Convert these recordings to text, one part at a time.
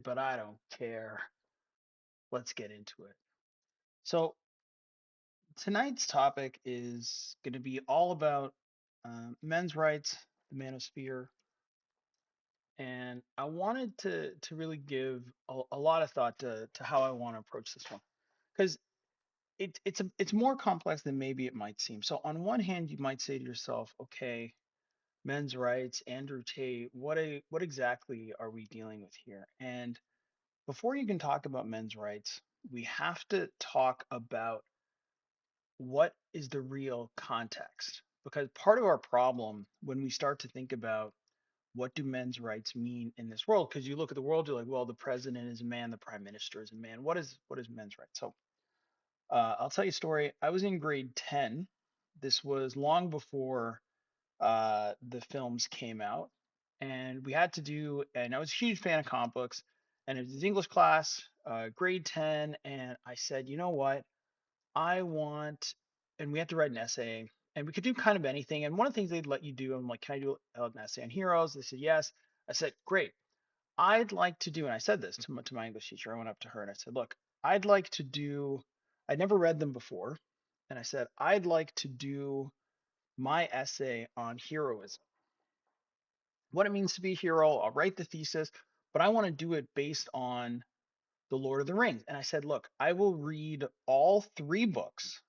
but I don't care. Let's get into it. So, tonight's topic is going to be all about men's rights, the manosphere, and I wanted to really give a lot of thought to how I want to approach this one because it's more complex than maybe it might seem. So, on one hand, you might say to yourself, okay, men's rights, Andrew Tate, what exactly are we dealing with here? And before you can talk about men's rights, we have to talk about what is the real context. Because part of our problem when we start to think about what do men's rights mean in this world, because you look at the world, you're like, well, the president is a man, the prime minister is a man. What is men's rights? So I'll tell you a story. I was in grade 10. This was long before the films came out, and we had to do. And I was a huge fan of comic books, and it was this English class, grade 10, and I said, you know what? I want, and we had to write an essay, and we could do kind of anything. And one of the things they'd let you do, I'm like, can I do an essay on heroes? They said yes. I said, great. I'd like to do, and I said this to my English teacher. I went up to her and I said, look, I'd like to do, I'd never read them before. And I said, I'd like to do my essay on heroism, what it means to be a hero. I'll write the thesis, but I want to do it based on The Lord of the Rings. And I said, look, I will read all three books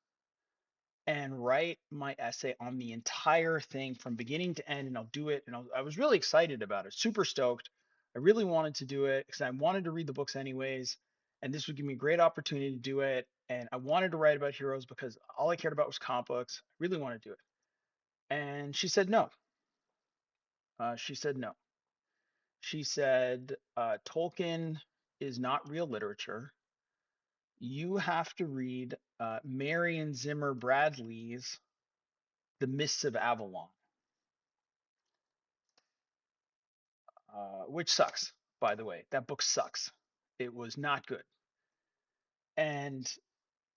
and write my essay on the entire thing from beginning to end, and I'll do it. And I was really excited about it, super stoked. I really wanted to do it because I wanted to read the books anyways, and this would give me a great opportunity to do it. And I wanted to write about heroes because all I cared about was comic books. I really wanted to do it. And she said no. She said no. She said Tolkien is not real literature. You have to read Marion Zimmer Bradley's The Mists of Avalon, which sucks, by the way. That book sucks. It was not good. And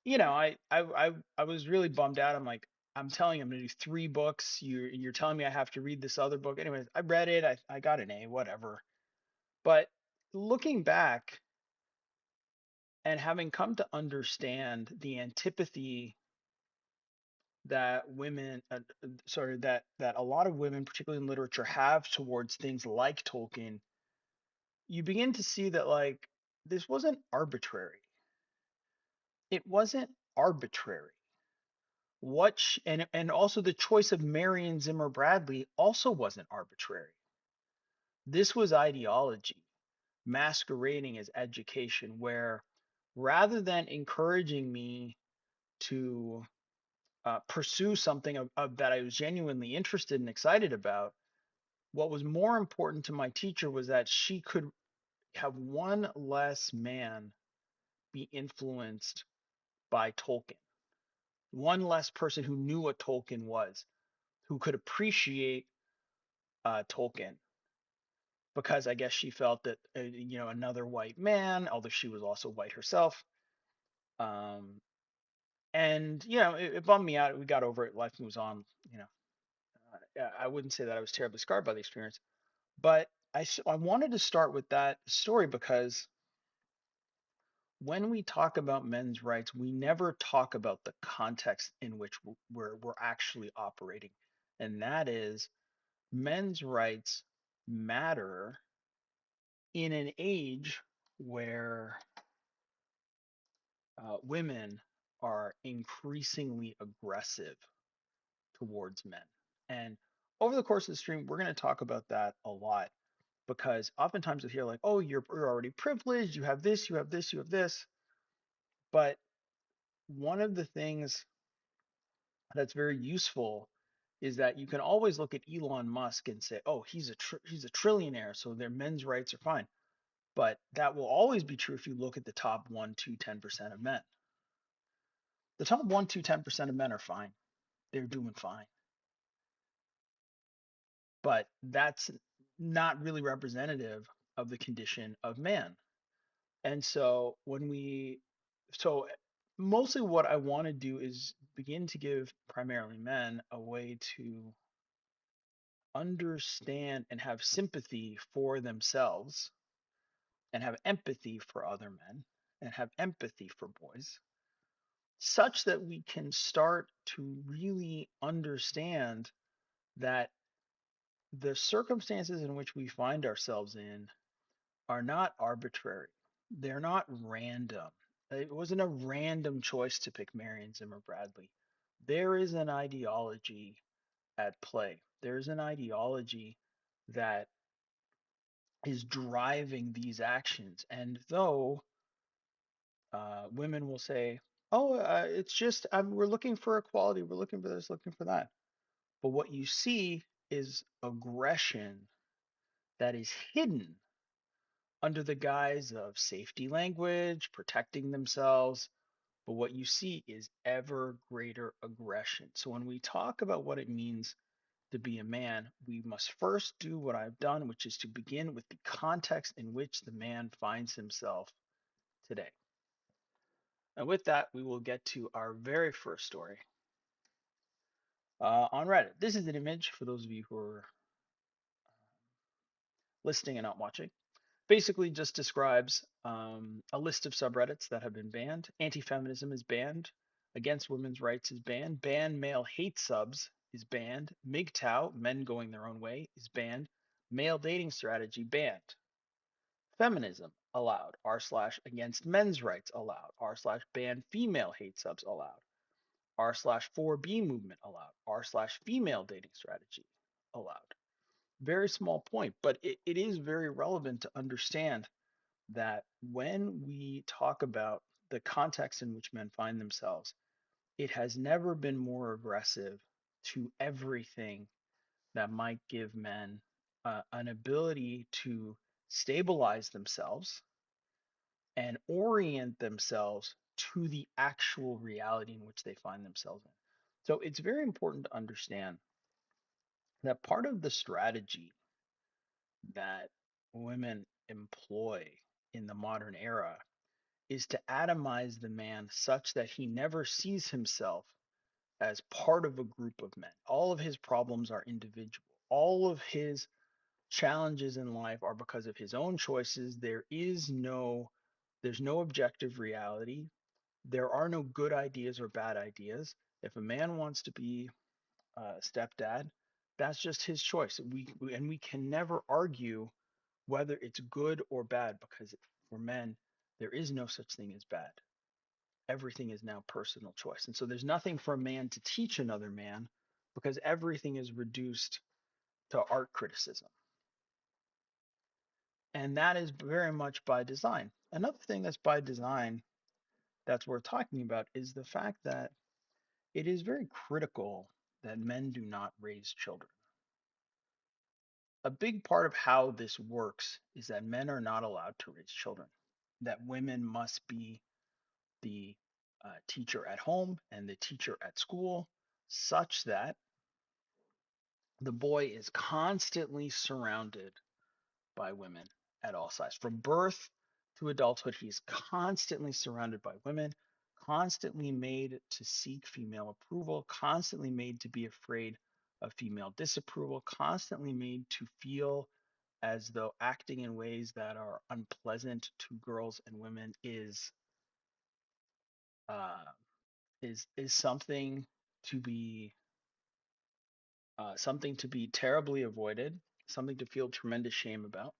I was really bummed out. I'm like, I'm telling you, I'm gonna do three books. You're telling me I have to read this other book. Anyways, I read it. I got an A, whatever. But looking back and having come to understand the antipathy that women, sorry, that a lot of women, particularly in literature, have towards things like Tolkien, you begin to see that like this wasn't arbitrary. It wasn't arbitrary. And also the choice of Marion Zimmer Bradley also wasn't arbitrary. This was ideology masquerading as education, where rather than encouraging me to pursue something that I was genuinely interested and excited about, what was more important to my teacher was that she could have one less man be influenced by Tolkien, one less person who knew what Tolkien was, who could appreciate Tolkien, because I guess she felt that another white man, although she was also white herself, um, and it bummed me out. We got over it. Life moves on. I wouldn't say that I was terribly scarred by the experience, but I wanted to start with that story because when we talk about men's rights, we never talk about the context in which we're actually operating, and that is men's rights matter in an age where women are increasingly aggressive towards men. And over the course of the stream, we're going to talk about that a lot because oftentimes you'll hear like, oh, you're already privileged, you have this, you have this, you have this. But one of the things that's very useful is that you can always look at Elon Musk and say, oh, he's a trillionaire, so their men's rights are fine. But that will always be true if you look at the top 1, 2, 10% of men. The top 1, 2, 10% of men are fine. They're doing fine. But that's not really representative of the condition of man. And so mostly what I want to do is begin to give primarily men a way to understand and have sympathy for themselves and have empathy for other men and have empathy for boys, such that we can start to really understand that the circumstances in which we find ourselves in are not arbitrary. They're not random. It wasn't a random choice to pick Marion Zimmer Bradley. There is an ideology at play. There's an ideology that is driving these actions. And though women will say, oh, it's just we're looking for equality, we're looking for this, looking for that. But what you see is aggression that is hidden under the guise of safety language, protecting themselves. But what you see is ever greater aggression. So when we talk about what it means to be a man, we must first do what I've done, which is to begin with the context in which the man finds himself today. And with that, we will get to our very first story on Reddit. This is an image for those of you who are listening and not watching. Basically, just describes a list of subreddits that have been banned. Anti-feminism is banned. Against women's rights is banned. Ban male hate subs is banned. MGTOW, men going their own way, is banned. Male dating strategy banned. Feminism allowed. R slash against men's rights allowed. R slash ban female hate subs allowed. R slash 4B movement allowed. R slash female dating strategy allowed. Very small point, but it is very relevant to understand that when we talk about the context in which men find themselves, it has never been more aggressive to everything that might give men an ability to stabilize themselves and orient themselves to the actual reality in which they find themselves in. So it's very important to understand that part of the strategy that women employ in the modern era is to atomize the man such that he never sees himself as part of a group of men. All of his problems are individual. All of his challenges in life are because of his own choices. There's no objective reality. There are no good ideas or bad ideas. If a man wants to be a stepdad, that's just his choice. We can never argue whether it's good or bad because for men there is no such thing as bad. Everything is now personal choice. And so there's nothing for a man to teach another man because everything is reduced to art criticism. And that is very much by design. Another thing that's by design that's worth talking about is the fact that it is very critical that men do not raise children. A big part of how this works is that men are not allowed to raise children, that women must be the teacher at home and the teacher at school, such that the boy is constantly surrounded by women at all sizes. From birth to adulthood, he's constantly surrounded by women, constantly made to seek female approval, constantly made to be afraid of female disapproval, constantly made to feel as though acting in ways that are unpleasant to girls and women uh, is something to be terribly avoided, something to feel tremendous shame about.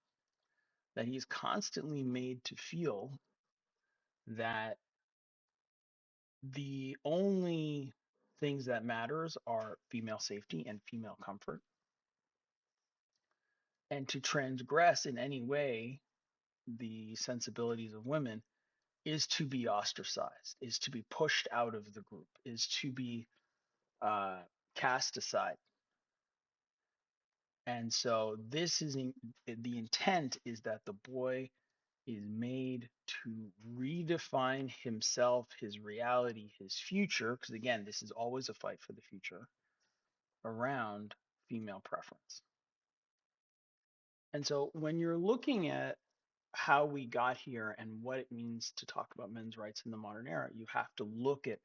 That he's constantly made to feel that the only things that matters are female safety and female comfort, and to transgress in any way the sensibilities of women is to be ostracized, is to be pushed out of the group, is to be uh, cast aside. And so the intent is that the boy is made to redefine himself, his reality, his future, because again, this is always a fight for the future around female preference. And so when you're looking at how we got here and what it means to talk about men's rights in the modern era, you have to look at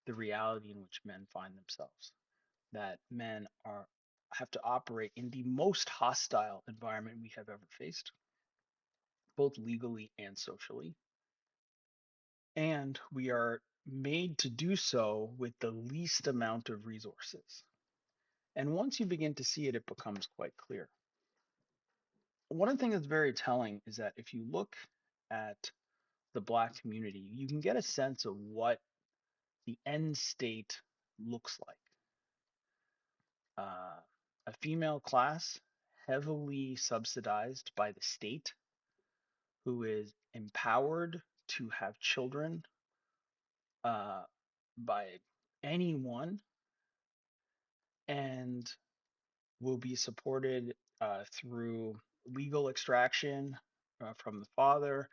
the reality in which men find themselves. That men are have to operate in the most hostile environment we have ever faced. both legally and socially. And we are made to do so with the least amount of resources. And once you begin to see it, it becomes quite clear. One of the things that's very telling is that if you look at the Black community, you can get a sense of what the end state looks like. A female class heavily subsidized by the state, who is empowered to have children uh, by anyone, and will be supported through legal extraction from the father,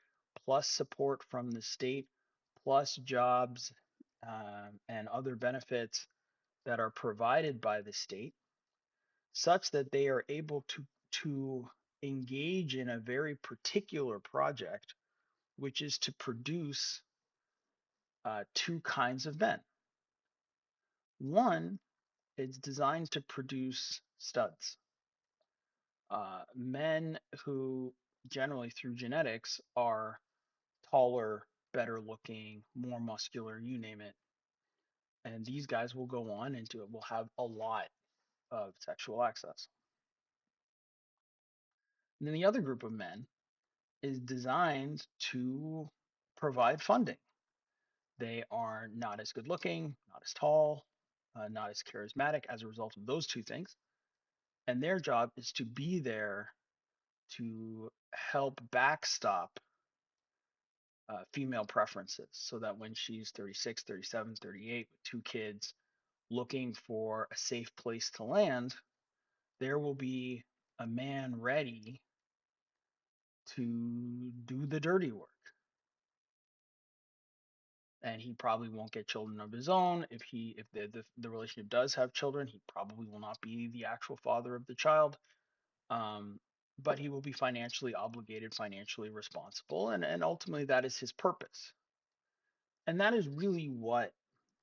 plus support from the state, plus jobs and other benefits that are provided by the state, such that they are able to engage in a very particular project, which is to produce two kinds of men. One, it's designed to produce studs, men who generally through genetics are taller, better looking, more muscular, you name it. And these guys will go on and will have a lot of sexual access. And then the other group of men is designed to provide funding. They are not as good looking, not as tall, not as charismatic as a result of those two things. And their job is to be there to help backstop female preferences so that when she's 36, 37, 38 with two kids looking for a safe place to land, there will be a man ready to do the dirty work. And he probably won't get children of his own. If the relationship does have children, he probably will not be the actual father of the child. Um, but he will be financially obligated, financially responsible, and ultimately that is his purpose. And that is really what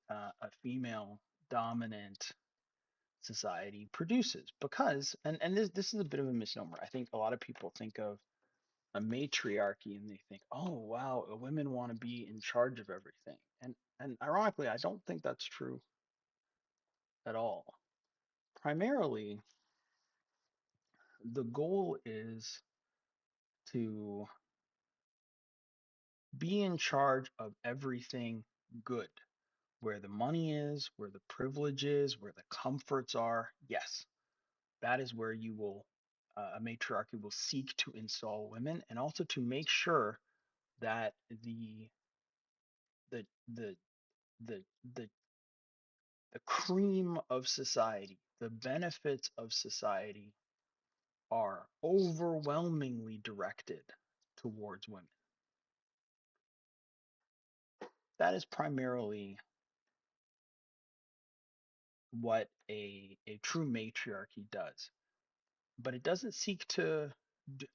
a female dominant society produces. Because and this is a bit of a misnomer. I think a lot of people think of a matriarchy and they think, oh wow, women want to be in charge of everything. And ironically, I don't think that's true at all. Primarily, the goal is to be in charge of everything good. Where the money is, where the privilege is, where the comforts are. Yes, that is where a matriarchy will seek to install women, and also to make sure that the the the the the cream of society, the benefits of society are overwhelmingly directed towards women. That is primarily what a true matriarchy does. But it doesn't seek to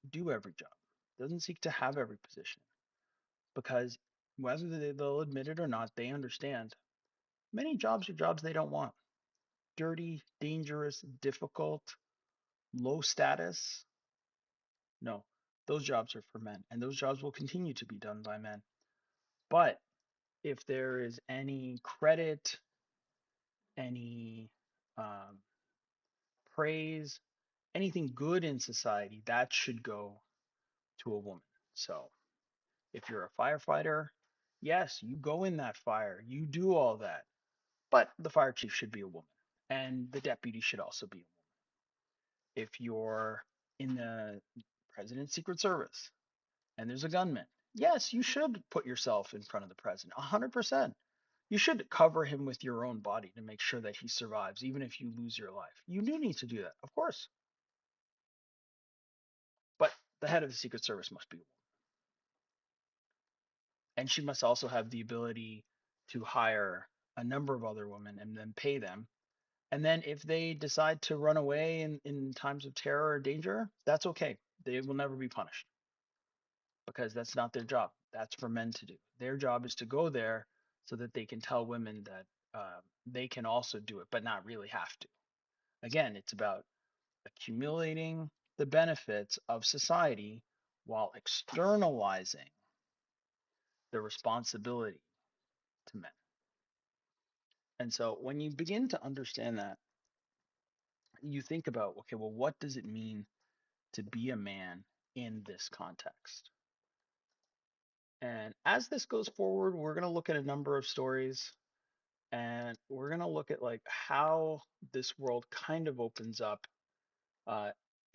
do every job, it doesn't seek to have every position, because whether they'll admit it or not, they understand many jobs are jobs they don't want. Dirty, dangerous, difficult, low status. No, those jobs are for men, and those jobs will continue to be done by men. But if there is any credit, any um, praise, anything good in society, that should go to a woman. So if you're a firefighter, yes, you go in that fire, you do all that. But the fire chief should be a woman, and the deputy should also be a woman. If you're in the president's Secret Service and there's a gunman, yes, you should put yourself in front of the president, 100%. You should cover him with your own body to make sure that he survives, even if you lose your life. You do need to do that, of course. But the head of the Secret Service must be a woman. And she must also have the ability to hire a number of other women and then pay them. And then if they decide to run away in times of terror or danger, that's okay. They will never be punished because that's not their job. That's for men to do. Their job is to go there so that they can tell women that they can also do it, but not really have to. Again, it's about accumulating the benefits of society while externalizing the responsibility to men. And so when you begin to understand that, you think about, okay, well, what does it mean to be a man in this context? And as this goes forward, we're going to look at a number of stories, and we're going to look at like how this world kind of opens up uh,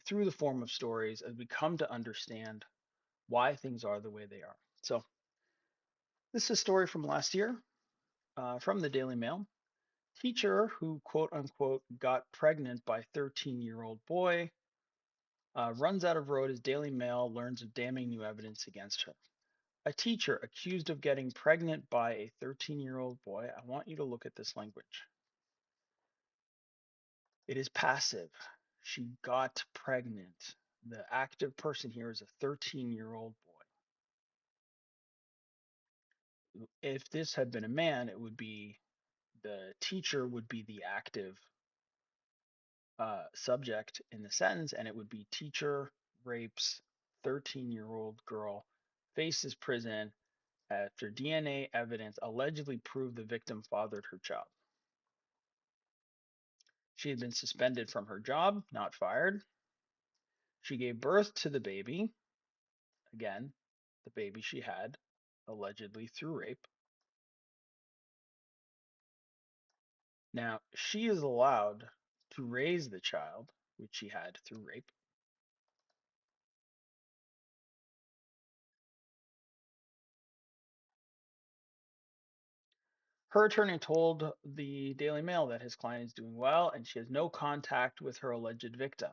through the form of stories as we come to understand why things are the way they are. So this is a story from last year from the Daily Mail. Teacher who quote unquote got pregnant by 13-year-old boy runs out of road as Daily Mail learns of damning new evidence against her. A teacher accused of getting pregnant by a 13-year-old boy. I want you to look at this language. It is passive. She got pregnant. The active person here is a 13-year-old boy. If this had been a man, it would be the teacher would be the active subject in the sentence, and it would be teacher rapes 13-year-old girl, faces prison after DNA evidence allegedly proved the victim fathered her child. She had been suspended from her job, not fired. She gave birth to the baby, again, the baby she had, allegedly through rape. Now, she is allowed to raise the child, which she had through rape. Her attorney told the Daily Mail that his client is doing well and she has no contact with her alleged victim.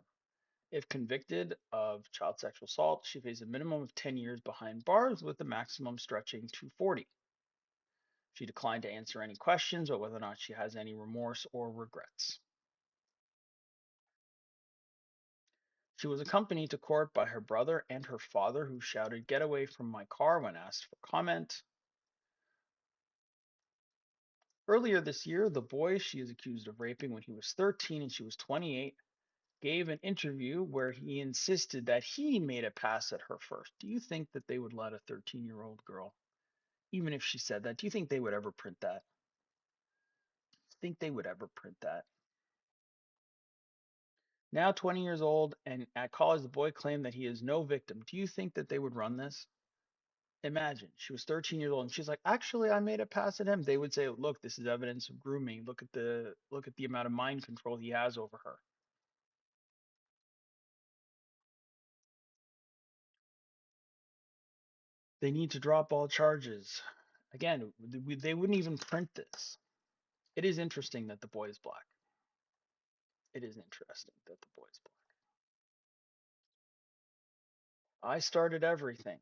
If convicted of child sexual assault, she faces a minimum of 10 years behind bars with the maximum stretching to 40. She declined to answer any questions about whether or not she has any remorse or regrets. She was accompanied to court by her brother and her father, who shouted, "Get away from my car," when asked for comment. Earlier this year, the boy she is accused of raping when he was 13 and she was 28 gave an interview where he insisted that he made a pass at her first. Do you think that they would let a 13-year-old girl, even if she said that, do you think they would ever print that? Think they would ever print that? Now 20 years old and at college, the boy claimed that he is no victim. Do you think that they would run this? Imagine she was 13 years old and she's like, actually, I made a pass at him. They would say, look, this is evidence of grooming. Look at the amount of mind control he has over her. They need to drop all charges. Again, they wouldn't even print this. It is interesting that the boy is black. It is interesting that the boy is black. I started everything.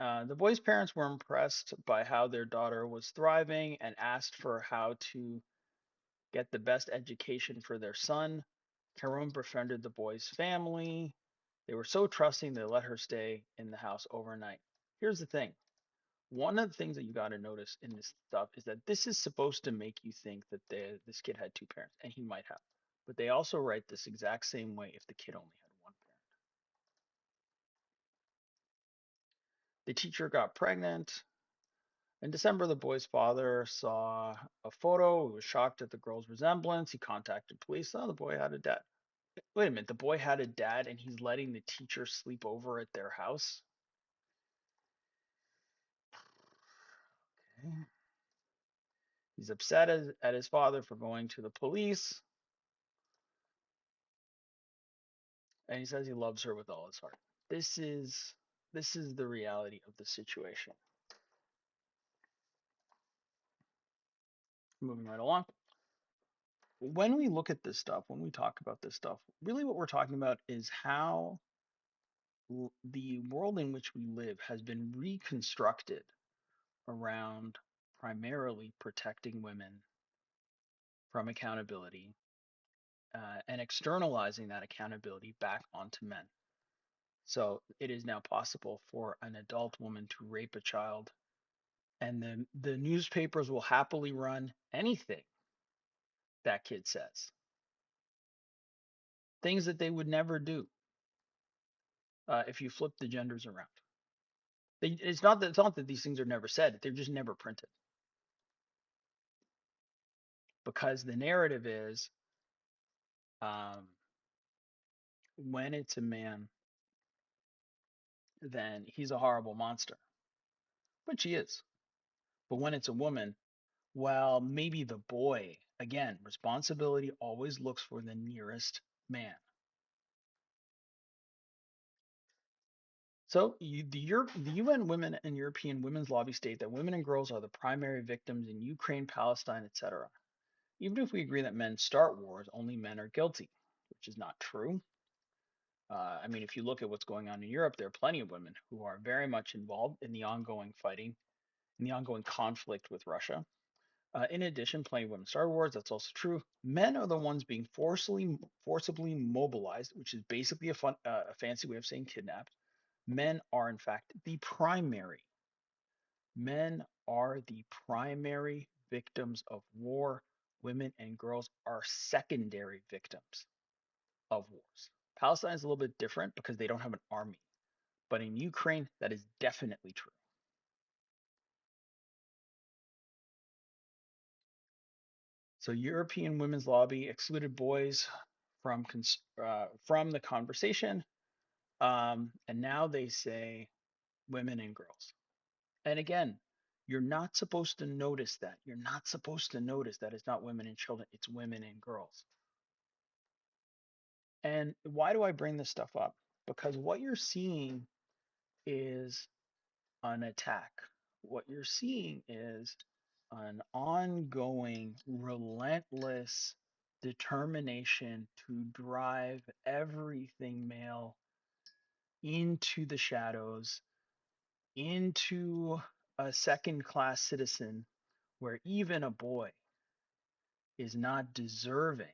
The boy's parents were impressed by how their daughter was thriving and asked for how to get the best education for their son. Caron befriended the boy's family. They were so trusting they let her stay in the house overnight. Here's the thing. One of the things that you got to notice in this stuff is that this is supposed to make you think that this kid had two parents, and he might have. But they also write this exact same way if the kid only had one parent. The teacher got pregnant. In December, the boy's father saw a photo. He was shocked at the girl's resemblance. He contacted police. Oh, the boy had a dad. Wait a minute. The boy had a dad and he's letting the teacher sleep over at their house? Okay. He's upset at his father for going to the police. And he says he loves her with all his heart. This is the reality of the situation. Moving right along. When we look at this stuff, when we talk about this stuff, really what we're talking about is how the world in which we live has been reconstructed around primarily protecting women from accountability and externalizing that accountability back onto men. So it is now possible for an adult woman to rape a child, and the newspapers will happily run anything that kid says. things that they would never do if you flip the genders around. It's not that these things are never said; they're just never printed because the narrative is um, when it's a man, then he's a horrible monster, which he is. But when it's a woman, well, maybe the boy. Again, responsibility always looks for the nearest man. So the UN Women and European Women's Lobby state that women and girls are the primary victims in Ukraine, Palestine, etc. Even if we agree that men start wars, only men are guilty, which is not true. I mean, if you look at what's going on in Europe, there are plenty of women who are very much involved in the ongoing fighting, in the ongoing conflict with Russia. In addition, plenty of women start wars. That's also true. Men are the ones being forcibly mobilized, which is basically a fancy way of saying kidnapped. Men are, in fact, the primary. Men are the primary victims of war. Women and girls are secondary victims of wars. Palestine is a little bit different because they don't have an army. But in Ukraine, that is definitely true. So European Women's Lobby excluded boys from the conversation, and now they say women and girls. And again, you're not supposed to notice that. You're not supposed to notice that it's not women and children, it's women and girls. And why do I bring this stuff up? Because what you're seeing is an attack. What you're seeing is an ongoing, relentless determination to drive everything male into the shadows, into a second class citizen where even a boy is not deserving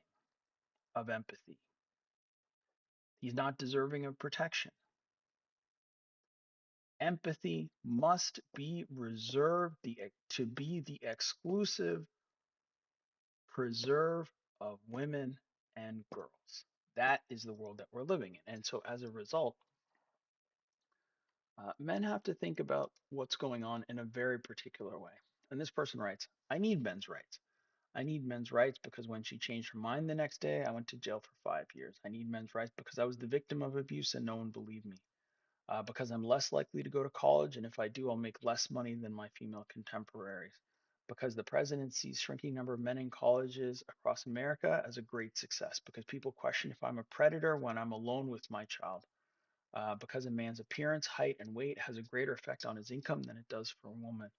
of empathy. He's not deserving of protection. Empathy must be reserved to be the exclusive preserve of women and girls. That is the world that we're living in. And so as a result, men have to think about what's going on in a very particular way. And this person writes, I need men's rights. I need men's rights because when she changed her mind the next day, I went to jail for 5 years. I need men's rights because I was the victim of abuse and no one believed me. Because I'm less likely to go to college, and if I do, I'll make less money than my female contemporaries. Because the president sees shrinking number of men in colleges across America as a great success. Because people question if I'm a predator when I'm alone with my child. Because a man's appearance, height, and weight has a greater effect on his income than it does for a woman.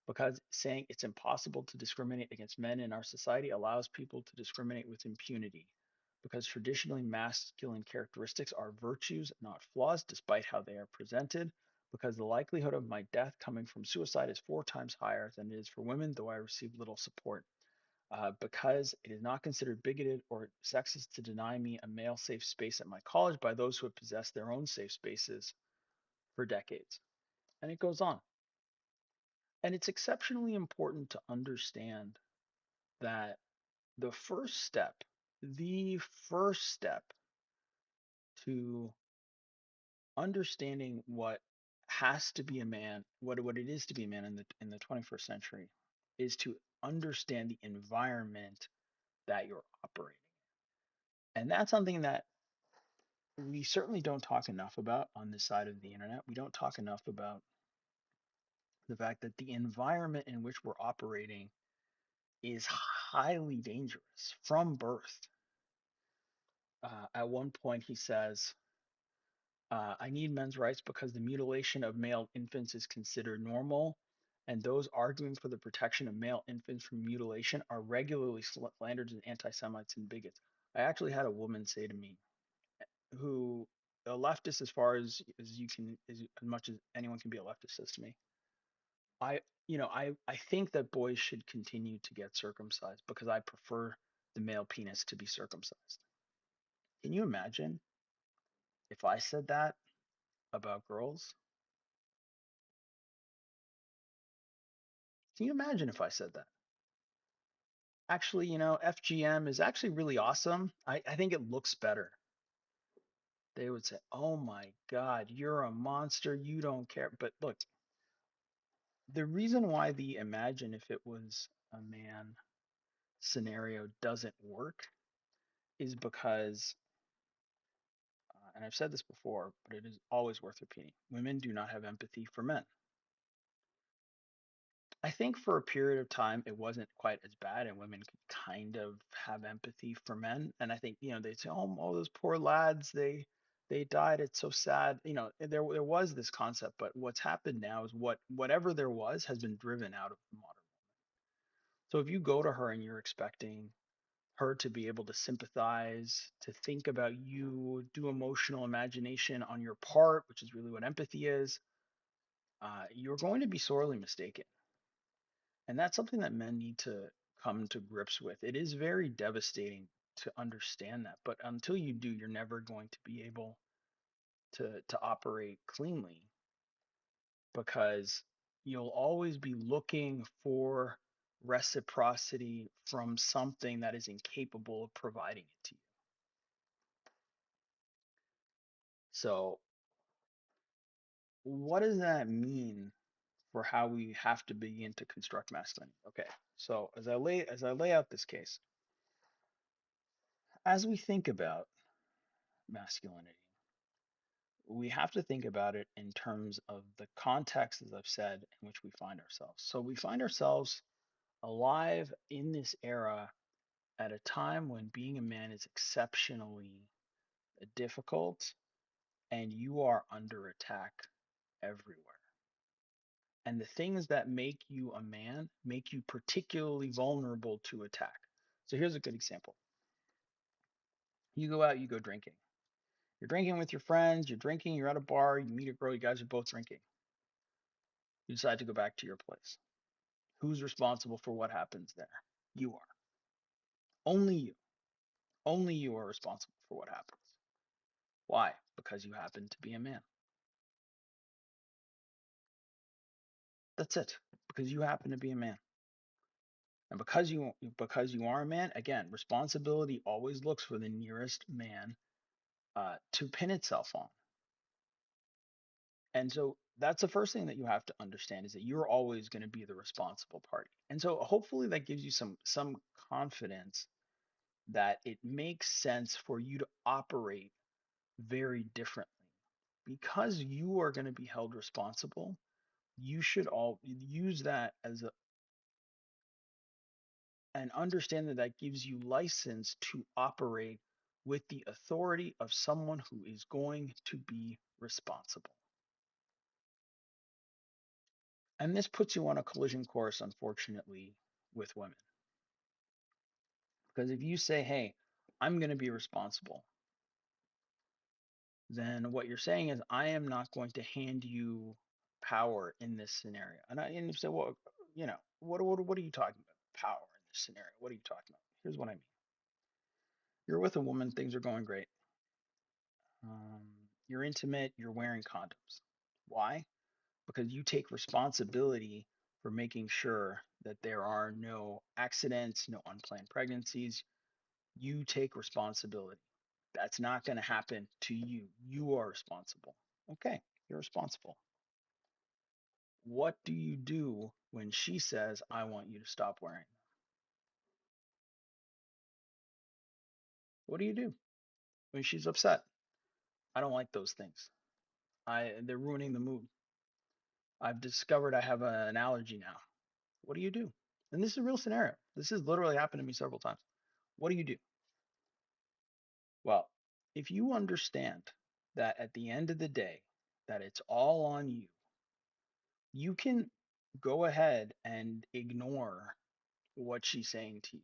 Because saying it's impossible to discriminate against men in our society allows people to discriminate with impunity. Because traditionally masculine characteristics are virtues, not flaws, despite how they are presented. Because the likelihood of my death coming from suicide is 4 times higher than it is for women, though I receive little support. Because it is not considered bigoted or sexist to deny me a male safe space at my college by those who have possessed their own safe spaces for decades. And it goes on. And it's exceptionally important to understand that the first step, the first step to understanding what has to be a man, what it is to be a man in the 21st century, is to understand the environment that you're operating. And that's something that we certainly don't talk enough about on this side of the internet. We don't talk enough about the fact that the environment in which we're operating is highly dangerous from birth. At one point, he says, I need men's rights because the mutilation of male infants is considered normal, and those arguing for the protection of male infants from mutilation are regularly slandered as anti Semites and bigots. I actually had a woman say to me, who a leftist as you can as much as anyone can be a leftist says to me, I think that boys should continue to get circumcised because I prefer the male penis to be circumcised. Can you imagine if I said that about girls? Can you imagine if I said that? Actually, FGM is actually really awesome. I think it looks better. They would say, "Oh my God, you're a monster. You don't care." But look, the reason why the imagine if it was a man scenario doesn't work is because, and I've said this before, but it is always worth repeating, women do not have empathy for men. I think for a period of time it wasn't quite as bad, and women could kind of have empathy for men. And I think they'd say, "Oh, those poor lads, they died. It's so sad." There was this concept, but what's happened now is whatever there was has been driven out of the modern. So if you go to her and you're expecting her to be able to sympathize, to think about you, do emotional imagination on your part, which is really what empathy is, you're going to be sorely mistaken. And that's something that men need to come to grips with. It is very devastating to understand that, but until you do, you're never going to be able to operate cleanly, because you'll always be looking for reciprocity from something that is incapable of providing it to you. So, what does that mean for how we have to begin to construct masculinity? Okay, so as I lay out this case, as we think about masculinity, we have to think about it in terms of the context, as I've said, in which we find ourselves. So we find ourselves alive in this era at a time when being a man is exceptionally difficult, and you are under attack everywhere. And the things that make you a man make you particularly vulnerable to attack. So here's a good example. You go out, you go drinking. You're drinking with your friends, you're drinking, you're at a bar, you meet a girl, you guys are both drinking. You decide to go back to your place. Who's responsible for what happens there? You are. Only you. Only you are responsible for what happens. Why? Because you happen to be a man. That's it. Because you happen to be a man. And because you are a man, again, responsibility always looks for the nearest man to pin itself on. And so that's the first thing that you have to understand, is that you're always going to be the responsible party. And so hopefully that gives you some confidence that it makes sense for you to operate very differently. Because you are going to be held responsible, you should all use that as and understand that that gives you license to operate with the authority of someone who is going to be responsible. And this puts you on a collision course, unfortunately, with women. Because if you say, "Hey, I'm going to be responsible," then what you're saying is, "I am not going to hand you power in this scenario." And you say, "Well, what are you talking about? Power in this scenario? What are you talking about?" Here's what I mean. You're with a woman, things are going great. Um, you're intimate, you're wearing condoms. Why? Because you take responsibility for making sure that there are no accidents, no unplanned pregnancies. You take responsibility. That's not going to happen to you. You are responsible. Okay, you're responsible. What do you do when she says, "I want you to stop wearing them"? What do you do when she's upset? "I don't like those things. They're ruining the mood. I've discovered I have an allergy now." What do you do? And this is a real scenario. This has literally happened to me several times. What do you do? Well, if you understand that at the end of the day, that it's all on you, you can go ahead and ignore what she's saying to you,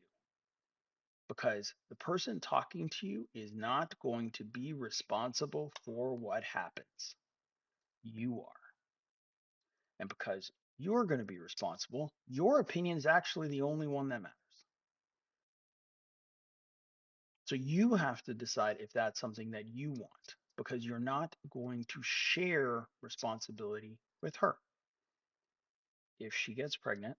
because the person talking to you is not going to be responsible for what happens. You are. And because you're going to be responsible, your opinion is actually the only one that matters. So you have to decide if that's something that you want, because you're not going to share responsibility with her. If she gets pregnant,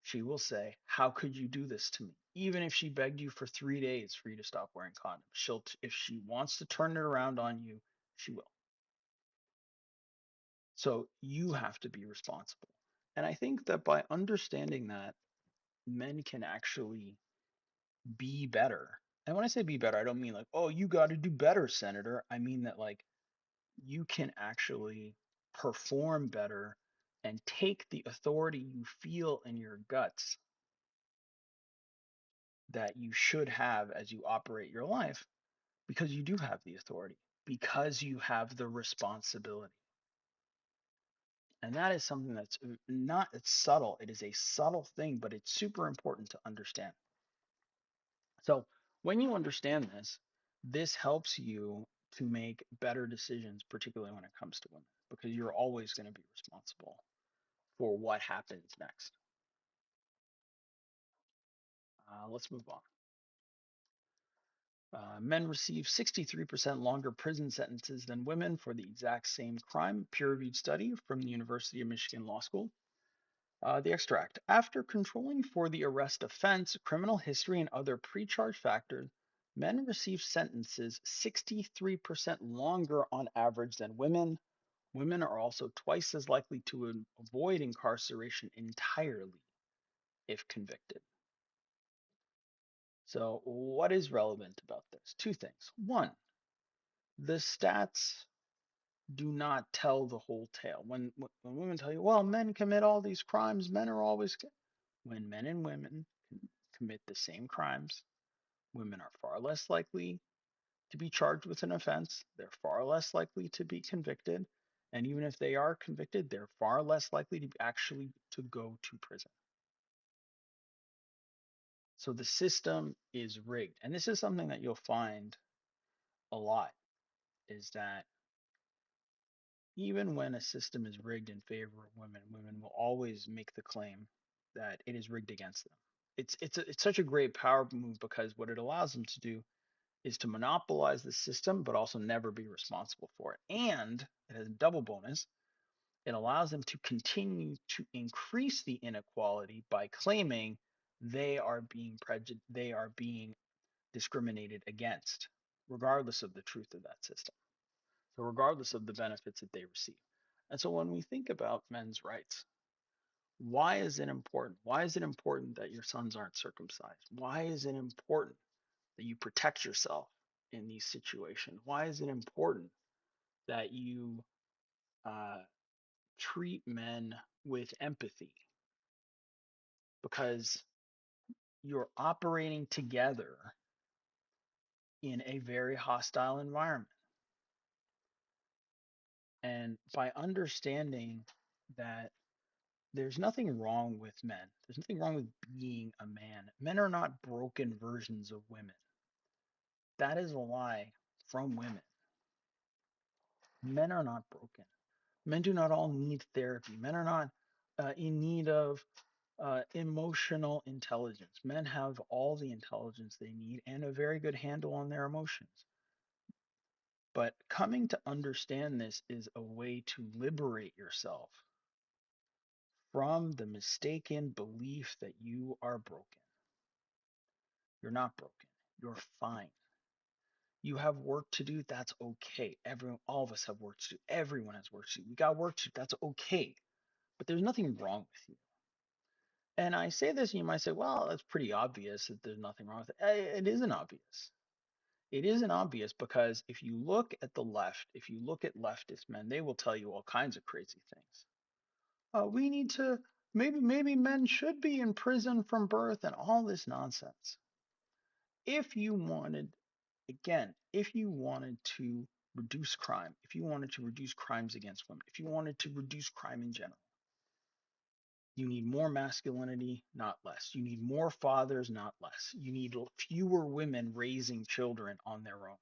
She will say, "How could you do this to me?" Even if she begged you for 3 days for you to stop wearing condoms, if she wants to turn it around on you, she will. So you have to be responsible. And I think that by understanding that, men can actually be better. And when I say be better, I don't mean like, oh, you got to do better, Senator. I mean that like you can actually perform better and take the authority you feel in your guts that you should have as you operate your life, because you do have the authority, because you have the responsibility. And that is something that's not, it's subtle. It is a subtle thing, but it's super important to understand. So when you understand this, this helps you to make better decisions, particularly when it comes to women, because you're always going to be responsible for what happens next. Let's move on. Men receive 63% longer prison sentences than women for the exact same crime. Peer-reviewed study from the University of Michigan Law School. The extract. After controlling for the arrest offense, criminal history, and other pre-charge factors, men receive sentences 63% longer on average than women. Women are also twice as likely to avoid incarceration entirely if convicted. So, what is relevant about this? Two things. One, the stats do not tell the whole tale. When women tell you, well, men commit all these crimes, men are always. When men and women commit the same crimes, women are far less likely to be charged with an offense. They're far less likely to be convicted. And even if they are convicted, they're far less likely to actually to go to prison. So the system is rigged. And this is something that you'll find a lot, is that even when a system is rigged in favor of women, women will always make the claim that it is rigged against them. It's such a great power move, because what it allows them to do is to monopolize the system, but also never be responsible for it. And it has a double bonus. It allows them to continue to increase the inequality by claiming they are being discriminated against, regardless of the truth of that system. So regardless of the benefits that they receive. And so when we think about men's rights, why is it important? Why is it important that your sons aren't circumcised? Why is it important that you protect yourself in these situations? Why is it important that you uh, treat men with empathy? Because you're operating together in a very hostile environment. And by understanding that there's nothing wrong with men, there's nothing wrong with being a man. Men are not broken versions of women. That is a lie from women. Men are not broken. Men do not all need therapy. Men are not in need of emotional intelligence. Men have all the intelligence they need and a very good handle on their emotions. But coming to understand this is a way to liberate yourself from the mistaken belief that you are broken. You're not broken. You're fine. You have work to do. That's okay. All of us have work to do. Everyone has work to do. We got work to do. That's okay. But there's nothing wrong with you. And I say this, and you might say, well, it's pretty obvious that there's nothing wrong with it. It isn't obvious. It isn't obvious because if you look at the left, if you look at leftist men, they will tell you all kinds of crazy things. We need to, maybe men should be in prison from birth and all this nonsense. If you wanted, again, if you wanted to reduce crime, if you wanted to reduce crimes against women, if you wanted to reduce crime in general, you need more masculinity, not less. You need more fathers, not less. You need fewer women raising children on their own.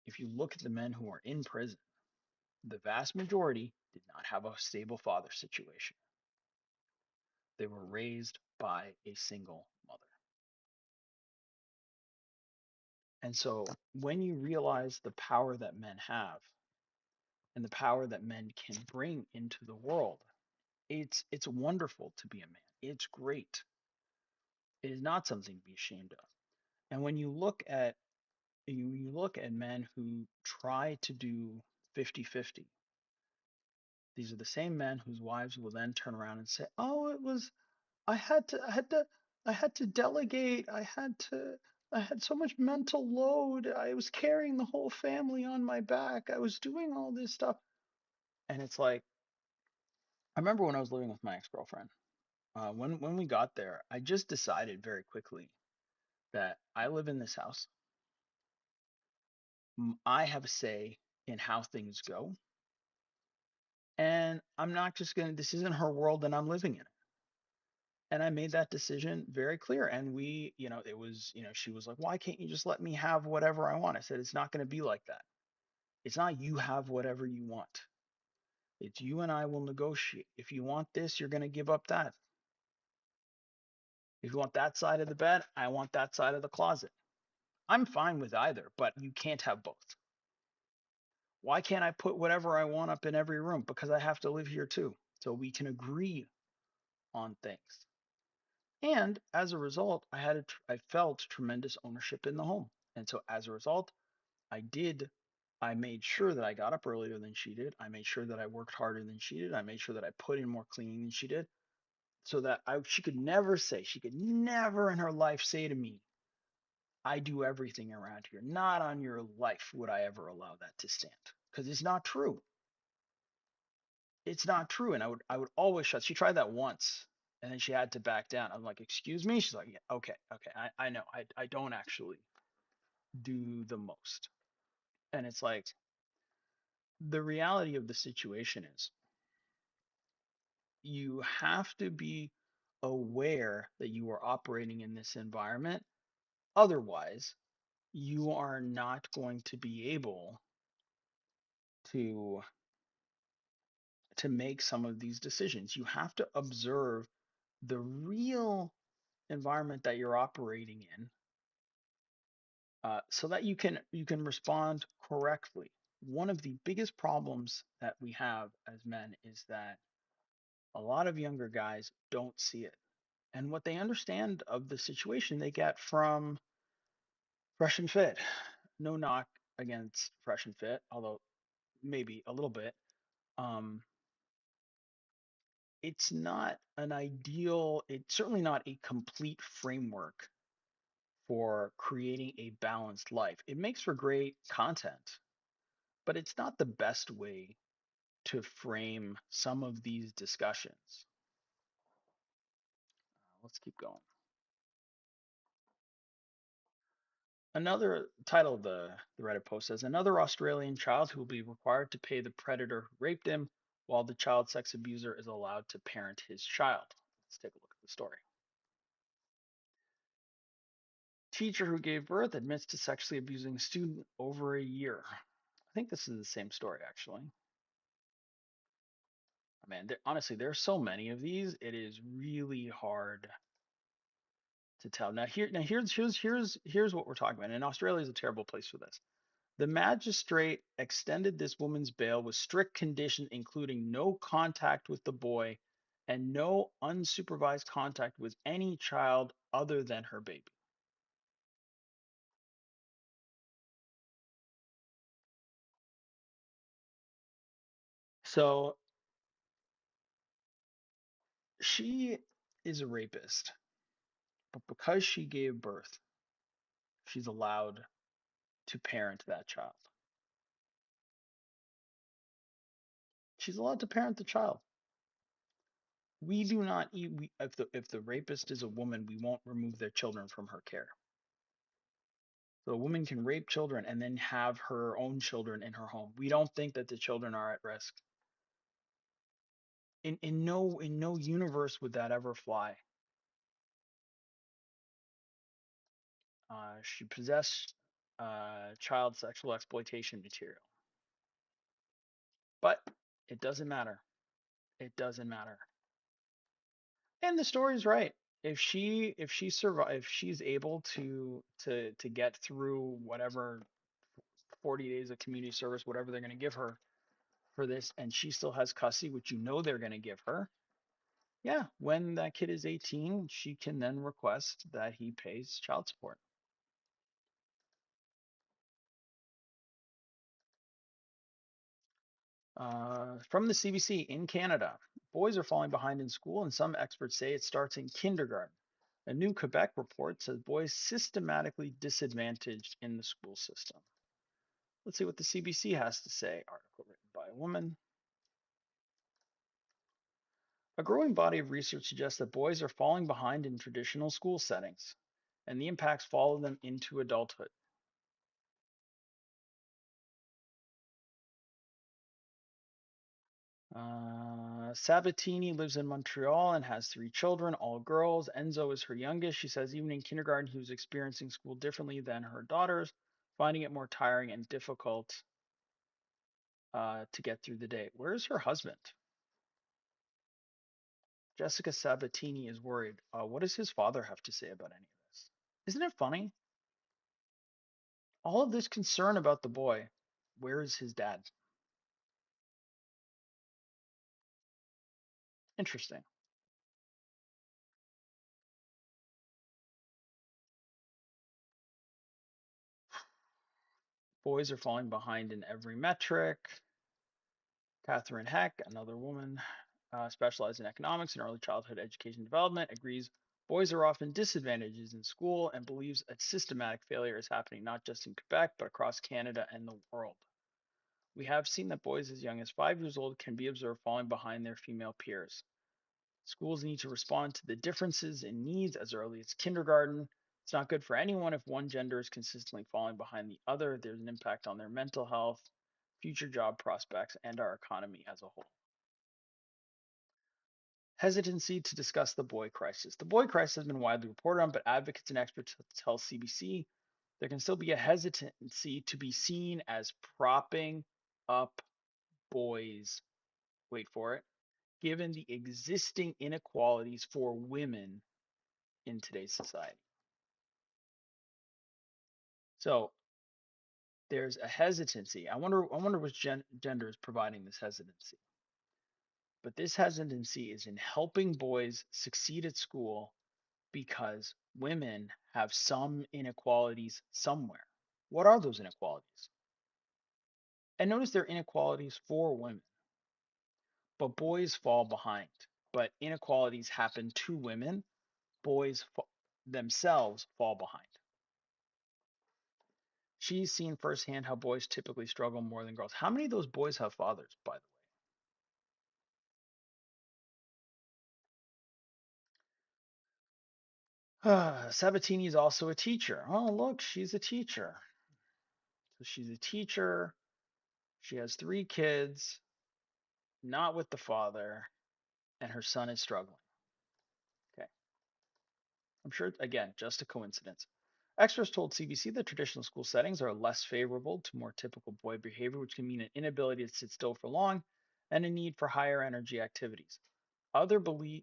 If you look at the men who are in prison, the vast majority did not have a stable father situation. They were raised by a single mother. And so when you realize the power that men have and the power that men can bring into the world, It's wonderful to be a man. It's great. It is not something to be ashamed of. And when you look at men who try to do 50-50, these are the same men whose wives will then turn around and say, "Oh, it was I had to delegate. I had so much mental load. I was carrying the whole family on my back. I was doing all this stuff." And it's like, I remember when I was living with my ex-girlfriend, when we got there, I just decided very quickly that I live in this house. I have a say in how things go, and I'm not just gonna. This isn't her world, and I'm living in it. And I made that decision very clear. And it was, she was like, "Why can't you just let me have whatever I want?" I said, "It's not going to be like that. It's not you have whatever you want. It's you and I will negotiate. If you want this, you're going to give up that. If you want that side of the bed, I want that side of the closet. I'm fine with either, but you can't have both. Why can't I put whatever I want up in every room? Because I have to live here too. So we can agree on things." And as a result, I felt tremendous ownership in the home. And so as a result, I did. I made sure that I got up earlier than she did. I made sure that I worked harder than she did. I made sure that I put in more cleaning than she did, so that she could never in her life say to me, "I do everything around here." Not on your life would I ever allow that to stand, because it's not true. It's not true. And I would always shut. She tried that once, and then she had to back down. I'm like, "Excuse me?" She's like, "Yeah, okay, okay. I know. I don't actually do the most." And it's like, the reality of the situation is, you have to be aware that you are operating in this environment. Otherwise, you are not going to be able to make some of these decisions. You have to observe the real environment that you're operating in, so that you can respond correctly. One of the biggest problems that we have as men is that a lot of younger guys don't see it. And what they understand of the situation they get from Fresh and Fit. No knock against Fresh and Fit, although maybe a little bit. Um, it's certainly not a complete framework for creating a balanced life. It makes for great content, but it's not the best way to frame some of these discussions. Let's keep going. Another title of the Reddit post says, "Another Australian child who will be required to pay the predator who raped him, while the child sex abuser is allowed to parent his child." Let's take a look at the story. Teacher who gave birth admits to sexually abusing student over a year. I think this is the same story, actually. Man, honestly, there's so many of these. It is really hard to tell. Here's what we're talking about. And Australia is a terrible place for this. The magistrate extended this woman's bail with strict conditions, including no contact with the boy and no unsupervised contact with any child other than her baby. So she is a rapist, but because she gave birth, she's allowed to parent that child. She's allowed to parent the child. We do not if the rapist is a woman, we won't remove their children from her care. So a woman can rape children and then have her own children in her home. We don't think that the children are at risk. In no universe would that ever fly. She possessed child sexual exploitation material, but it doesn't matter. It doesn't matter. And the story's right. If she survive, if she's able to get through whatever 40 days of community service, whatever they're going to give her for this, and she still has custody, which they're going to give her, Yeah, when that kid is 18, she can then request that he pays child support. From the CBC in Canada, boys are falling behind in school, and some experts say it starts in kindergarten. A new Quebec report says boys systematically disadvantaged in the school system. Let's see what the CBC has to say. Article written by a woman. A growing body of research suggests that boys are falling behind in traditional school settings, and the impacts follow them into adulthood. Sabatini lives in Montreal and has three children, all girls. Enzo is her youngest. She says even in kindergarten, he was experiencing school differently than her daughters, finding it more tiring and difficult to get through the day. Where is her husband? Jessica Sabatini is worried. What does his father have to say about any of this? Isn't it funny? All of this concern about the boy. Where is his dad? Interesting. Boys are falling behind in every metric. Catherine Heck, another woman specialized in economics and early childhood education development, agrees boys are often disadvantaged in school and believes a systematic failure is happening not just in Quebec, but across Canada and the world. We have seen that boys as young as 5 years old can be observed falling behind their female peers. Schools need to respond to the differences in needs as early as kindergarten. It's not good for anyone if one gender is consistently falling behind the other. There's an impact on their mental health, future job prospects, and our economy as a whole. Hesitancy to discuss the boy crisis. The boy crisis has been widely reported on, but advocates and experts tell CBC there can still be a hesitancy to be seen as propping up boys. Wait for it. Given the existing inequalities for women in today's society. So there's a hesitancy. I wonder which gender is providing this hesitancy. But this hesitancy is in helping boys succeed at school because women have some inequalities somewhere. What are those inequalities? And notice they're inequalities for women, but boys fall behind. But inequalities happen to women, boys themselves fall behind. She's seen firsthand how boys typically struggle more than girls. How many of those boys have fathers, by the way? Sabatini is also a teacher. Oh, look, she's a teacher. So she's a teacher. She has three kids, not with the father, and her son is struggling. Okay. I'm sure, again, just a coincidence. Experts told CBC that traditional school settings are less favorable to more typical boy behavior, which can mean an inability to sit still for long and a need for higher energy activities. Other believe,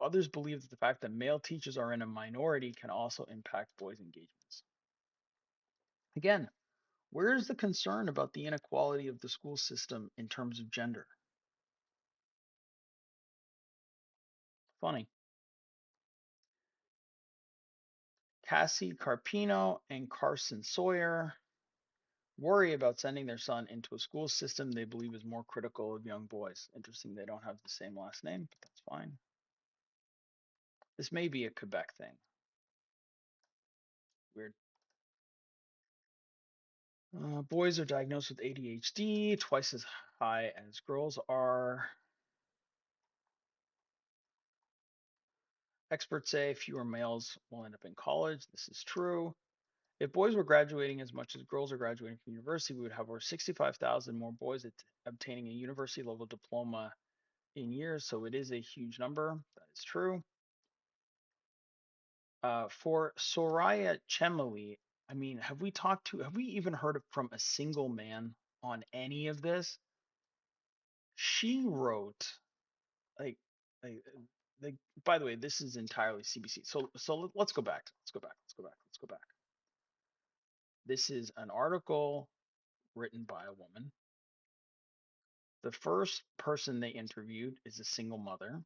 Others believe that the fact that male teachers are in a minority can also impact boys' engagements. Again, where is the concern about the inequality of the school system in terms of gender? Funny. Cassie Carpino and Carson Sawyer worry about sending their son into a school system they believe is more critical of young boys. Interesting they don't have the same last name, but that's fine. This may be a Quebec thing. Weird. Boys are diagnosed with ADHD twice as high as girls are. Experts say fewer males will end up in college. This is true. If boys were graduating as much as girls are graduating from university, we would have over 65,000 more boys obtaining a university level diploma in years. So it is a huge number. That is true. For Soraya Chemali, I mean, have we even heard from a single man on any of this? She wrote, like, like, like, by the way, this is entirely CBC. So let's go back. Let's go back. This is an article written by a woman. The first person they interviewed is a single mother.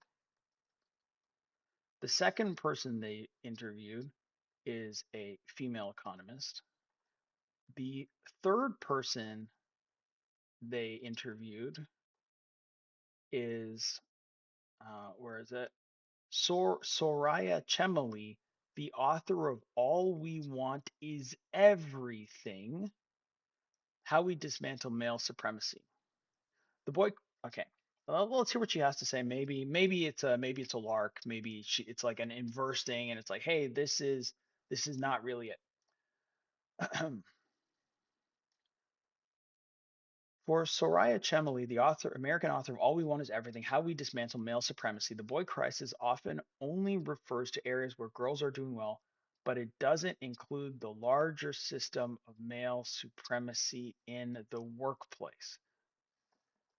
The second person they interviewed is a female economist. The third person they interviewed is, where is it? Soraya Chemali, the author of All We Want Is Everything: How We Dismantle Male Supremacy. The boy, okay. Well, let's hear what she has to say. Maybe it's a lark. It's like an inverse thing, and it's like, hey, this is not really it. For Soraya Chemali, the American author of All We Want Is Everything: How We Dismantle Male Supremacy, the boy crisis often only refers to areas where girls are doing well, but it doesn't include the larger system of male supremacy in the workplace.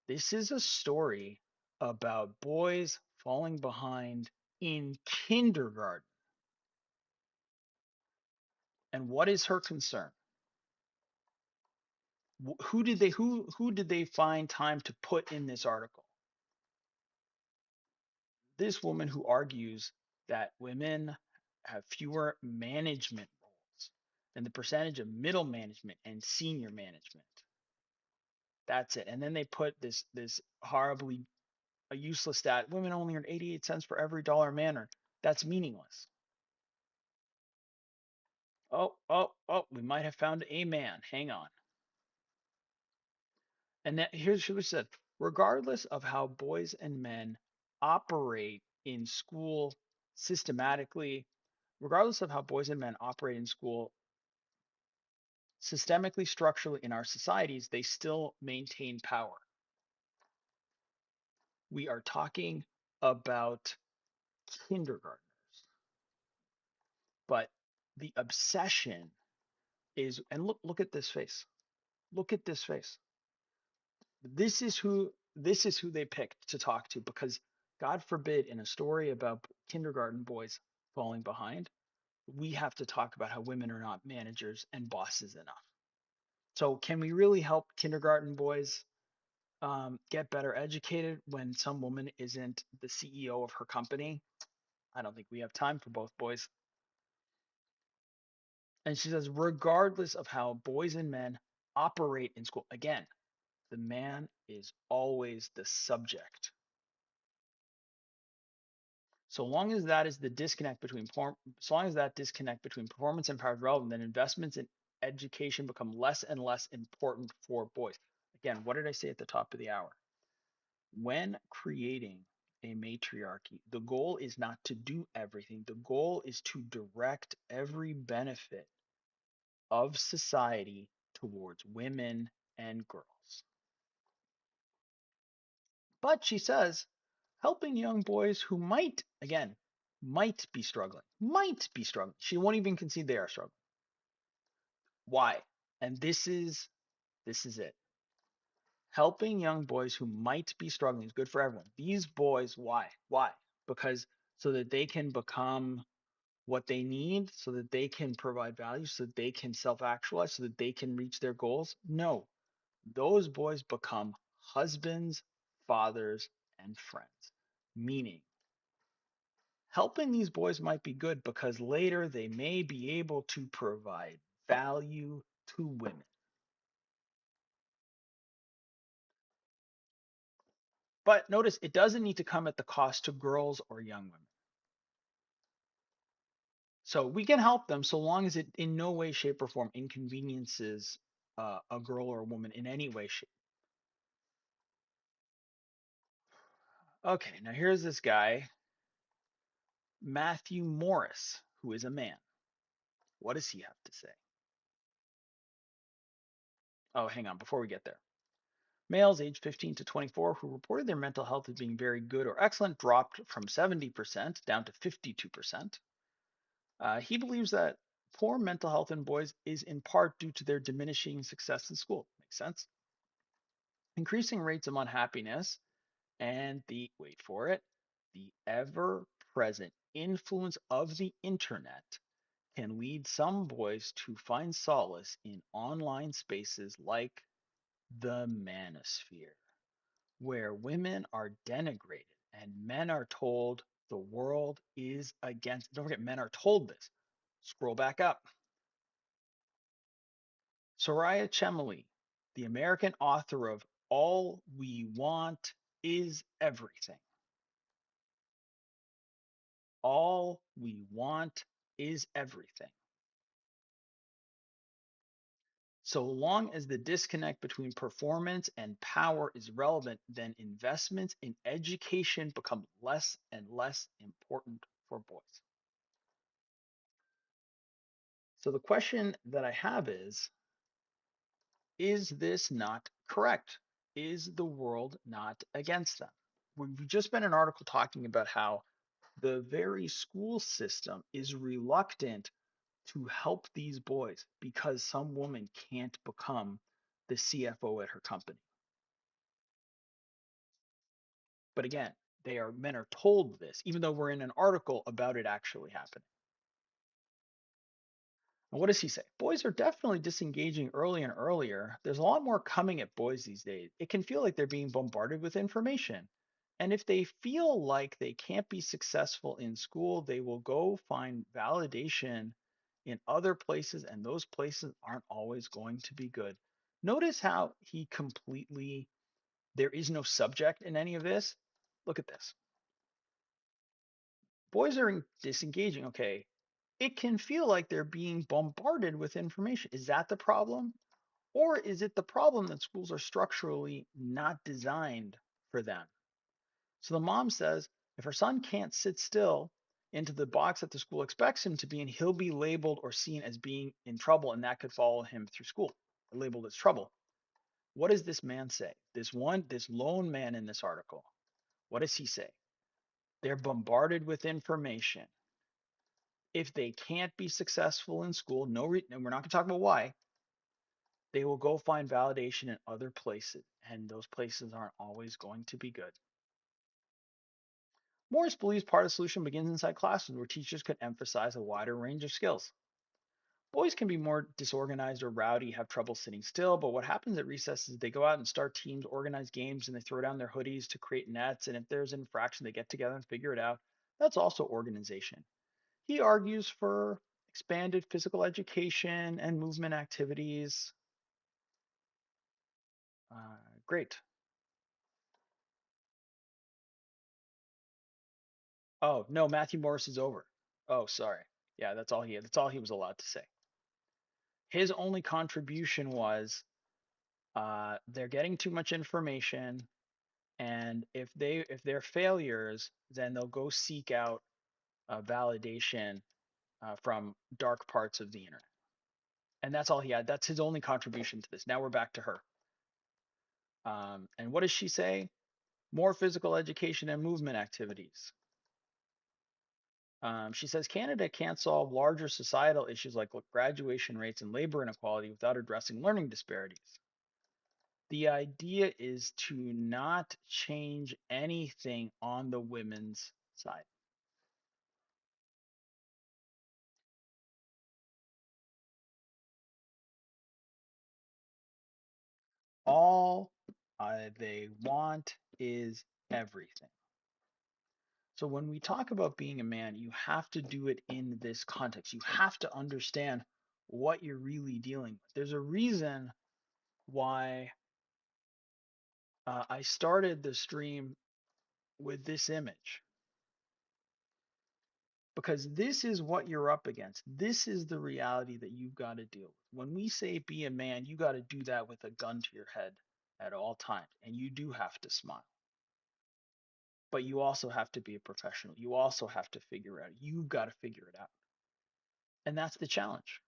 This is a story about boys falling behind in kindergarten. And what is her concern? Who did they find time to put in this article? This woman who argues that women have fewer management roles and the percentage of middle management and senior management. That's it. And then they put this horribly a useless stat: women only earn 88 cents for every dollar a man earned. That's meaningless. Oh, we might have found a man. Hang on. And here's what she said: regardless of how boys and men operate in school systematically, regardless of how boys and men operate in school systemically, structurally in our societies, they still maintain power. We are talking about kindergartners, but the obsession is, and look at this face. Look at this face. This is who they picked to talk to, because God forbid, in a story about kindergarten boys falling behind, we have to talk about how women are not managers and bosses enough. So can we really help kindergarten boys get better educated when some woman isn't the CEO of her company? I don't think we have time for both boys. And she says, regardless of how boys and men operate in school, again, the man is always the subject. So long as that disconnect between performance and power is relevant, then investments in education become less and less important for boys. Again, what did I say at the top of the hour? When creating a matriarchy, the goal is not to do everything. The goal is to direct every benefit of society towards women and girls. But she says, helping young boys who might be struggling. She won't even concede they are struggling. Why? And this is it. Helping young boys who might be struggling is good for everyone. These boys, why? Why? Because so that they can become what they need, so that they can provide value, so that they can self-actualize, so that they can reach their goals? No. Those boys become husbands, fathers, and friends. Meaning, helping these boys might be good because later they may be able to provide value to women. But notice, it doesn't need to come at the cost to girls or young women. So we can help them so long as it in no way, shape, or form inconveniences a girl or a woman in any way, shape. Okay, now here's this guy, Matthew Morris, who is a man. What does he have to say? Oh, hang on, before we get there. Males aged 15 to 24 who reported their mental health as being very good or excellent dropped from 70% down to 52%. He believes that poor mental health in boys is in part due to their diminishing success in school. Makes sense. Increasing rates of unhappiness and wait for it, the ever present influence of the internet can lead some boys to find solace in online spaces like the manosphere, where women are denigrated and men are told The world is against. Don't forget, men are told this. Scroll back up. Soraya Chemily, the American author of All We Want Is Everything. All we want is everything. So long as the disconnect between performance and power is relevant, then investments in education become less and less important for boys. So the question that I have is this not correct? Is the world not against them? We've just been an article talking about how the very school system is reluctant to help these boys because some woman can't become the CFO at her company. But again, men are told this, even though we're in an article about it actually happening. And what does he say? Boys are definitely disengaging earlier and earlier. There's a lot more coming at boys these days. It can feel like they're being bombarded with information. And if they feel like they can't be successful in school, they will go find validation in other places, and those places aren't always going to be good. Notice how there is no subject in any of this. Look at this. Boys are disengaging. Okay. It can feel like they're being bombarded with information. Is that the problem? Or is it the problem that schools are structurally not designed for them? So the mom says if her son can't sit still into the box that the school expects him to be in, he'll be labeled or seen as being in trouble, and that could follow him through school, labeled as trouble. What does this man say? This lone man in this article, what does he say? They're bombarded with information. If they can't be successful in school, and we're not going to talk about why, they will go find validation in other places, and those places aren't always going to be good. Morris believes part of the solution begins inside classes where teachers could emphasize a wider range of skills. Boys can be more disorganized or rowdy, have trouble sitting still, but what happens at recess is they go out and start teams, organize games, and they throw down their hoodies to create nets, and if there's an infraction, they get together and figure it out. That's also organization. He argues for expanded physical education and movement activities. Great. Oh, no, Matthew Morris is over. Oh, sorry. Yeah, that's all he was allowed to say. His only contribution was they're getting too much information, and if they're failures, then they'll go seek out validation from dark parts of the internet. And that's all he had. That's his only contribution to this. Now we're back to her. And what does she say? More physical education and movement activities. She says Canada can't solve larger societal issues like graduation rates and labor inequality without addressing learning disparities. The idea is to not change anything on the women's side. All they want is everything. So when we talk about being a man, you have to do it in this context. You have to understand what you're really dealing with. There's a reason why I started the stream with this image, because this is what you're up against. This is the reality that you've got to deal with. When we say be a man, you got to do that with a gun to your head at all times, and you do have to smile. But you also have to be a professional. You also have to figure it out. You've got to figure it out. And that's the challenge.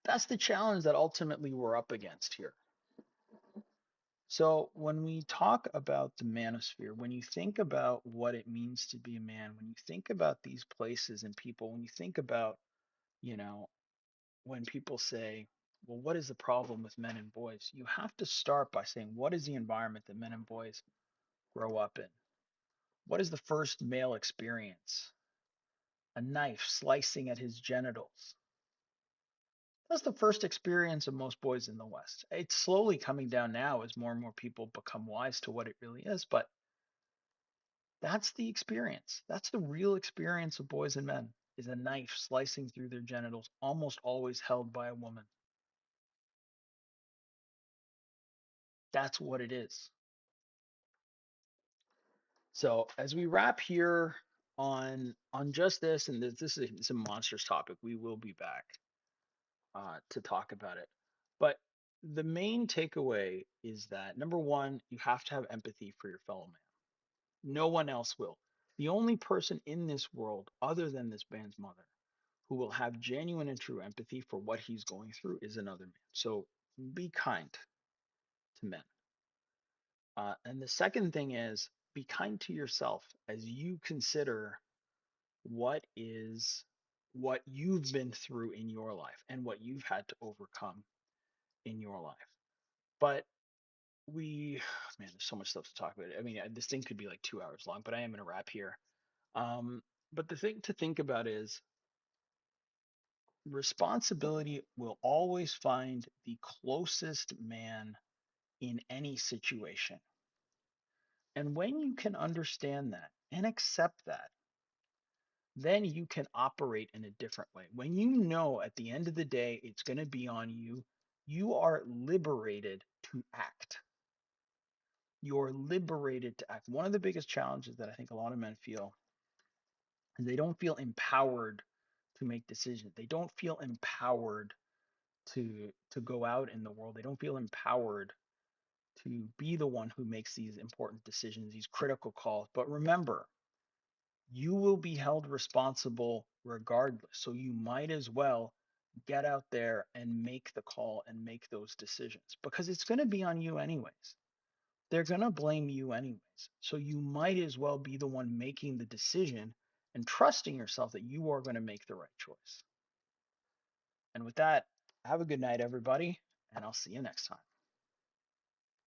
That's the challenge that ultimately we're up against here. So when we talk about the manosphere, when you think about what it means to be a man, when you think about these places and people, when you think about, you know, when people say, well, what is the problem with men and boys? You have to start by saying, what is the environment that men and boys grow up in? What is the first male experience? A knife slicing at his genitals. That's the first experience of most boys in the West. It's slowly coming down now as more and more people become wise to what it really is, but That's the experience. That's the real experience of boys and men, is a knife slicing through their genitals, almost always held by a woman. That's what it is. So as we wrap here on just this, and this is it's a monstrous topic. We will be back to talk about it. But the main takeaway is that number one, you have to have empathy for your fellow man. No one else will. The only person in this world, other than this man's mother, who will have genuine and true empathy for what he's going through is another man. So be kind to men. And the second thing is be kind to yourself as you consider what is what you've been through in your life and what you've had to overcome in your life. But we, man, there's so much stuff to talk about. I mean, this thing could be like 2 hours long, but I am going to wrap here. Um, but the thing to think about is responsibility will always find the closest man in any situation. And when you can understand that and accept that, then you can operate in a different way. When you know at the end of the day it's going to be on you, you are liberated to act. You're liberated to act. One of the biggest challenges that I think a lot of men feel is they don't feel empowered to make decisions. They don't feel empowered to go out in the world. They don't feel empowered to be the one who makes these important decisions, these critical calls. But remember, you will be held responsible regardless. So you might as well get out there and make the call and make those decisions because it's going to be on you anyways. They're going to blame you anyways. So you might as well be the one making the decision and trusting yourself that you are going to make the right choice. And with that, have a good night, everybody, and I'll see you next time.